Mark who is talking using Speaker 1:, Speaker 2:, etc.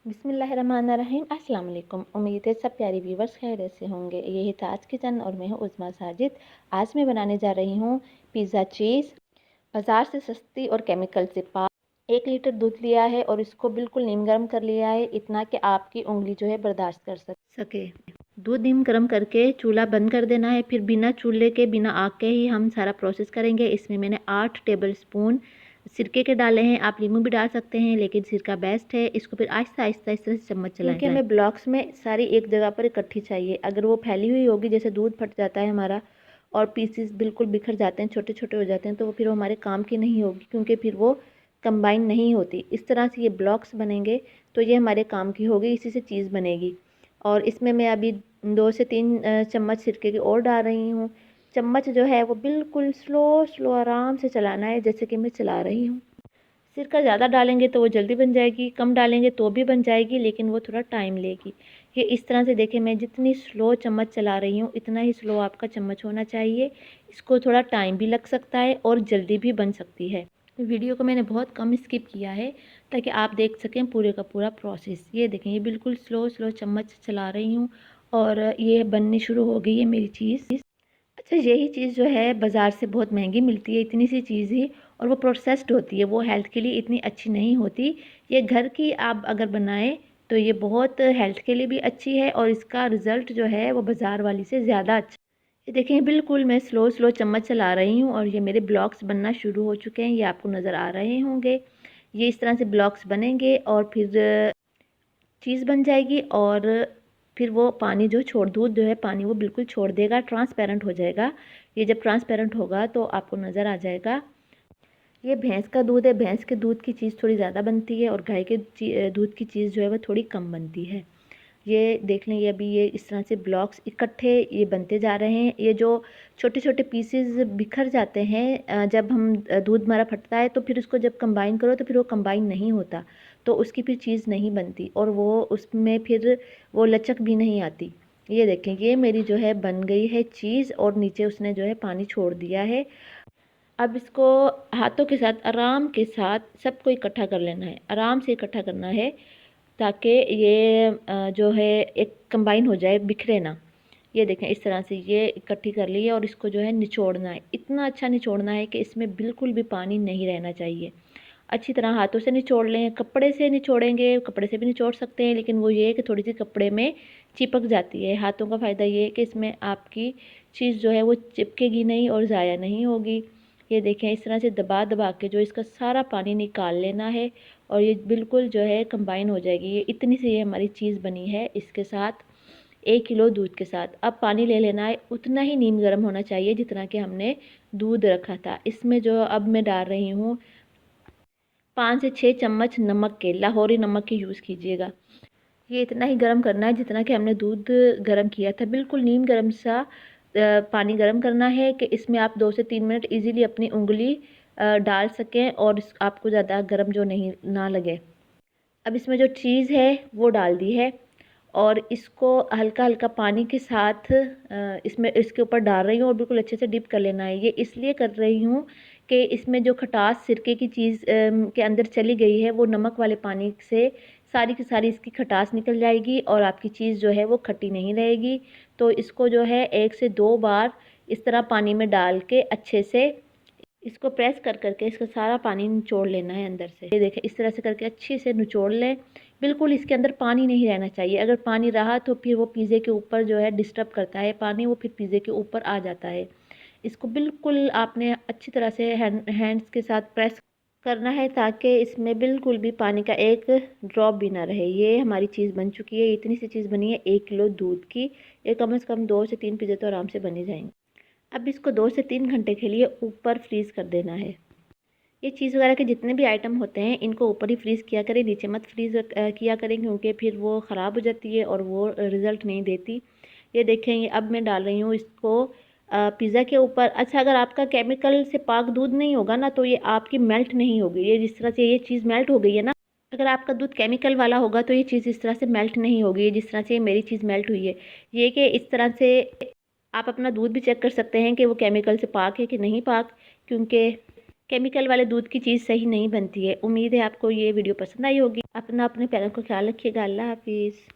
Speaker 1: बिस्मिल्लाहिर्रहमानिर्रहीम। अस्सलाम वालेकुम। उम्मीद है सब प्यारे व्यूवर्स खैरियत से होंगे। ये है ताज किचन और मैं हूँ उज़्मा साजिद। आज मैं बनाने जा रही हूँ पिज़्ज़ा चीज़। बाज़ार से सस्ती और केमिकल से पाक 1 लीटर दूध लिया है और इसको बिल्कुल नीम गर्म कर लिया है, इतना कि आपकी उंगली जो है बर्दाश्त कर सके। दूध नीम गर्म करके चूल्हा बंद कर देना है। फिर बिना चूल्हे के बिना आग के ही हम सारा प्रोसेस करेंगे। इसमें मैंने 8 टेबल स्पून सिरके के डाले हैं। आप लीमू भी डाल सकते हैं, लेकिन सिरका बेस्ट है। इसको फिर आहिस्ता आहिस्ता इस तरह से चम्मच चलाएं, क्योंकि हमें ब्लॉक्स में सारी एक जगह पर इकट्ठी चाहिए। अगर वो फैली हुई होगी, जैसे दूध फट जाता है हमारा और पीसेस बिल्कुल बिखर जाते हैं, छोटे छोटे हो जाते हैं, तो वो फिर हमारे काम की नहीं होगी, क्योंकि फिर वो कंबाइन नहीं होती। इस तरह से ये ब्लॉक्स बनेंगे तो ये हमारे काम की होगी, इसी से चीज़ बनेगी। और इसमें मैं अभी 2 से 3 चम्मच सिरके की और डाल रही हूँ। चम्मच जो है वो बिल्कुल स्लो स्लो आराम से चलाना है, जैसे कि मैं चला रही हूँ। सिरका ज़्यादा डालेंगे तो वो जल्दी बन जाएगी, कम डालेंगे तो भी बन जाएगी, लेकिन वो थोड़ा टाइम लेगी। ये इस तरह से देखें, मैं जितनी स्लो चम्मच चला रही हूँ इतना ही स्लो आपका चम्मच होना चाहिए। इसको थोड़ा टाइम भी लग सकता है और जल्दी भी बन सकती है। वीडियो को मैंने बहुत कम स्किप किया है ताकि आप देख सकें पूरे का पूरा प्रोसेस। ये देखें, ये बिल्कुल स्लो स्लो चम्मच चला रही हूँ और ये बननी शुरू हो गई है मेरी चीज़। अच्छा, यही चीज़ जो है बाज़ार से बहुत महंगी मिलती है, इतनी सी चीज़ ही, और वो प्रोसेस्ड होती है, वो हेल्थ के लिए इतनी अच्छी नहीं होती। ये घर की आप अगर बनाएं तो ये बहुत हेल्थ के लिए भी अच्छी है और इसका रिज़ल्ट जो है वो बाज़ार वाली से ज़्यादा अच्छा। ये देखें, बिल्कुल मैं स्लो स्लो चम्मच चला रही हूँ और ये मेरे ब्लॉक्स बनना शुरू हो चुके हैं। ये आपको नज़र आ रहे होंगे। ये इस तरह से ब्लॉक्स बनेंगे और फिर चीज़ बन जाएगी और फिर वो पानी जो दूध जो है पानी वो बिल्कुल छोड़ देगा, ट्रांसपेरेंट हो जाएगा। ये जब ट्रांसपेरेंट होगा तो आपको नज़र आ जाएगा। ये भैंस का दूध है, भैंस के दूध की चीज़ थोड़ी ज़्यादा बनती है और गाय के दूध की चीज़ जो है वो थोड़ी कम बनती है। ये देख लें, ये अभी ये इस तरह से ब्लॉक्स इकट्ठे ये बनते जा रहे हैं। ये जो छोटे छोटे पीसेस बिखर जाते हैं, जब हम दूध हमारा फटता है तो फिर उसको जब कंबाइन करो तो फिर वो कंबाइन नहीं होता, तो उसकी फिर चीज़ नहीं बनती और वो उसमें फिर वो लचक भी नहीं आती। ये देखें, ये मेरी जो है बन गई है चीज़ और नीचे उसने जो है पानी छोड़ दिया है। अब इसको हाथों के साथ आराम के साथ सबको इकट्ठा कर लेना है, आराम से इकट्ठा करना है ताकि ये जो है एक कंबाइन हो जाए, बिखरे ना। ये देखें, इस तरह से ये इकट्ठी कर ली है और इसको जो है निचोड़ना है। इतना अच्छा निचोड़ना है कि इसमें बिल्कुल भी पानी नहीं रहना चाहिए। अच्छी तरह हाथों से निचोड़ लें, कपड़े से निचोड़ेंगे, कपड़े से भी निचोड़ सकते हैं, लेकिन वो ये है कि थोड़ी सी कपड़े में चिपक जाती है। हाथों का फ़ायदा ये है कि इसमें आपकी चीज़ जो है वो चिपकेगी नहीं और ज़ाया नहीं होगी। ये देखें, इस तरह से दबा दबा के जो इसका सारा पानी निकाल लेना है और ये बिल्कुल जो है कंबाइन हो जाएगी। ये इतनी सी ये हमारी चीज़ बनी है इसके साथ, 1 किलो दूध के साथ। अब पानी ले लेना है, उतना ही नीम गर्म होना चाहिए जितना कि हमने दूध रखा था। इसमें जो अब मैं डाल रही हूँ 5 से 6 चम्मच नमक के, लाहौरी नमक के यूज़ कीजिएगा। ये इतना ही गर्म करना है जितना कि हमने दूध गर्म किया था। बिल्कुल नीम गर्म सा पानी गर्म करना है कि इसमें आप 2 से 3 मिनट इजीली अपनी उंगली डाल सकें और आपको ज़्यादा गर्म जो नहीं ना लगे। अब इसमें जो चीज़ है वो डाल दी है और इसको हल्का हल्का पानी के साथ इसमें इसके ऊपर डाल रही हूँ और बिल्कुल अच्छे से डिप कर लेना है। ये इसलिए कर रही हूँ कि इसमें जो खटास सिरके की चीज़ के अंदर चली गई है, वो नमक वाले पानी से सारी की सारी इसकी खटास निकल जाएगी और आपकी चीज़ जो है वो खट्टी नहीं रहेगी। तो इसको जो है 1 से 2 बार इस तरह पानी में डाल के अच्छे से इसको प्रेस कर करके इसका सारा पानी निचोड़ लेना है अंदर से। ये देखें, इस तरह से करके अच्छे से निचोड़ लें। बिल्कुल इसके अंदर पानी नहीं रहना चाहिए। अगर पानी रहा तो फिर वो पिज़्ज़े के ऊपर जो है डिस्टर्ब करता है पानी, वो फिर पिज़्ज़े के ऊपर आ जाता है। इसको बिल्कुल आपने अच्छी तरह से हैंड्स के साथ प्रेस करना है ताकि इसमें बिल्कुल भी पानी का एक ड्रॉप भी ना रहे। ये हमारी चीज़ बन चुकी है। इतनी सी चीज़ बनी है 1 किलो दूध की। ये कम से कम 2 से 3 पिज़्ज़े तो आराम से बन ही जाएंगे। अब इसको 2 से 3 घंटे के लिए ऊपर फ्रीज़ कर देना है। ये चीज़ वगैरह के जितने भी आइटम होते हैं इनको ऊपर ही फ्रीज़ किया करें, नीचे मत फ्रीज़ किया करें, क्योंकि फिर वो ख़राब हो जाती है और वो रिज़ल्ट नहीं देती। ये देखें, ये अब मैं डाल रही हूँ इसको पिज़्ज़ा के ऊपर। अच्छा, अगर आपका केमिकल से पाक दूध नहीं होगा ना तो ये आपकी मेल्ट नहीं होगी। ये जिस तरह से ये चीज़ मेल्ट हो गई है ना, अगर आपका दूध केमिकल वाला होगा तो ये चीज़ इस तरह से मेल्ट नहीं होगी, जिस तरह से मेरी चीज़ मेल्ट हुई है। ये कि इस तरह से आप अपना दूध भी चेक कर सकते हैं कि वो केमिकल से पाक है कि नहीं पाक, क्योंकि केमिकल वाले दूध की चीज़ सही नहीं बनती है। उम्मीद है आपको ये वीडियो पसंद आई होगी। अपना अपने पैरों का ख्याल रखिएगा। अल्लाह हाफिज़।